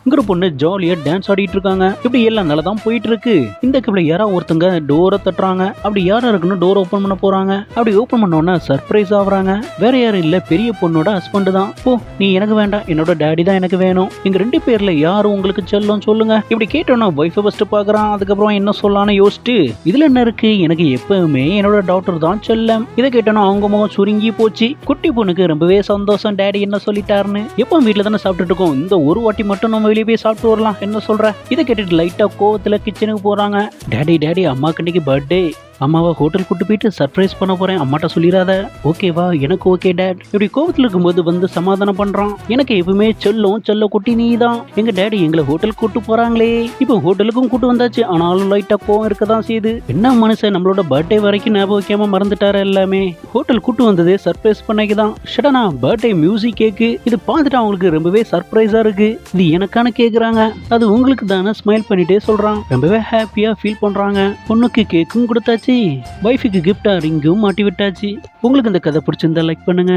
இங்கிற பொண்ணு ஜாலியா டான்ஸ் ஆடிட்டு இருக்காங்க. இப்படி எல்லாம் நல்லா தான் போயிட்டு இருக்கு. இந்த கப்ல யாரோ ஒருத்தங்க டோரை தட்டுறாங்க. அப்படி யாரா இருக்குன்னு டோர் ஓபன் பண்ண போறாங்க. அப்படி ஓபன் பண்ண உடனே சர்ப்ரைஸ் ஆகுறாங்க. வேற யாரும் இல்ல, பெரிய பொண்ணோட ஹஸ்பண்ட் தான். ஓ, நீ எனக்கு வேண்டாம், என்னோட டாடி தான் எனக்கு வேணும். எங்க 2 பேர்ல யாரு உங்களுக்கு செல்லும் சொல்லுங்க. இப்படி கேட்டோன்னா வைஃப் ஃபர்ஸ்ட் பாக்குறான். அதுக்கப்புறம் என்ன சொல்லலாம்னு யோசிச்சுட்டு இதுல என்ன இருக்கு, எனக்கு எப்பவுமே என்னோட டாக்டர் தான் செல்லம். இதை கேட்டோன்னா அவங்க முகம் சுருங்கி போச்சு. குட்டி பொண்ணுக்கு ரொம்பவே சந்தோஷம், டாடி என்ன சொல்லிட்டாருன்னு. எப்போ வீட்டுல தானே சாப்பிட்டுட்டு இருக்கோம், இந்த ஒரு வாட்டி மட்டும் நம்ம வெளியே போய் சாப்பிட்டு வரலாம், என்ன சொல்ற? இதை கேட்டுட்டு லைட்டா கோவத்துல கிச்சனுக்கு போறாங்க. டாடி அம்மாக்கு இன்னைக்கு பர்த்டே, அம்மாவை ஹோட்டல் கூட்டு போயிட்டு சர்ப்ரைஸ் பண்ண போறேன், அம்மாட்ட சொல்லிடாத, ஓகேவா? எனக்கு ஓகே டாட். இப்படி கோவத்தில் இருக்கும்போது வந்து சமாதானம் பண்றான். எனக்கு எப்பவுமே செல்ல குட்டி நீ தான். எங்க டாடி எங்களை ஹோட்டல் கூட்டு போறாங்களே, இப்போ ஹோட்டலுக்கும் கூட்டு வந்தாச்சு, ஆனாலும் லைட்டா கோவம் இருக்கதான் செய்யுது. என்ன மனுஷன் நம்மளோட பர்த்டே வரைக்கும் ஞாபகம் வைக்காம மறந்துட்டாரு எல்லாமே. ஹோட்டல் கூட்டு வந்ததே சர்ப்ரைஸ் பண்ணைக்குதான். ஷடனா பர்த்டே மியூசிக் கேக்கு. இது பார்த்துட்டு அவங்களுக்கு ரொம்பவே சர்ப்ரைஸா இருக்கு. இது எனக்கான கேக்குறாங்க, அது உங்களுக்கு தானே ஸ்மைல் பண்ணிட்டே சொல்றான். ரொம்பவே ஹாப்பியா ஃபீல் பண்றாங்க. பொண்ணுக்கு கேக்கும் கொடுத்தாச்சு, வைஃபுக்கு கிஃப்டா ரிங்கும் மாட்டி விட்டாச்சு. உங்களுக்கு இந்த கதை பிடிச்சிருந்தா லைக் பண்ணுங்க.